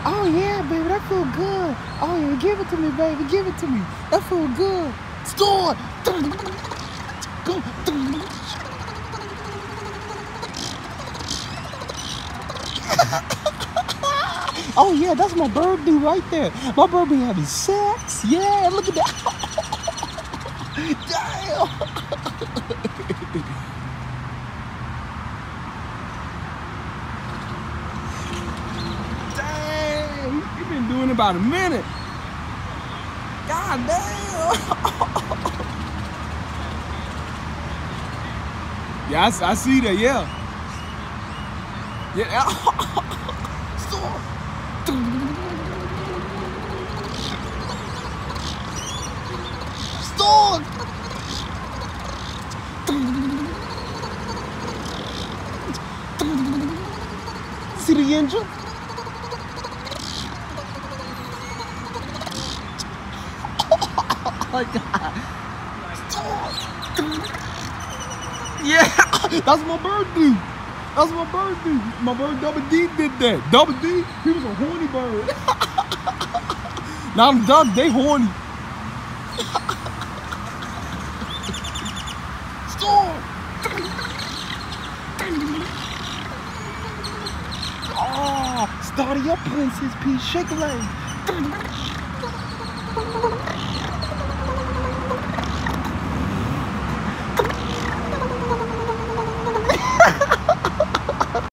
Oh yeah, baby, that feel good. Oh yeah, give it to me, baby, give it to me. That feel good. Store. Go. Oh yeah, that's my bird dude right there. My bird be having sex. Yeah, look at that. Damn. Dang, you been doing it about a minute. God damn. Yeah, I see that, yeah. Yeah. Store. Store. See the engine? Oh my God. Yeah, that's my bird dude. That's my bird dude. My bird Double D did that. Double D, he was a horny bird. Now them ducks, they horny. Storm. Oh, start your princess piece, shake a leg.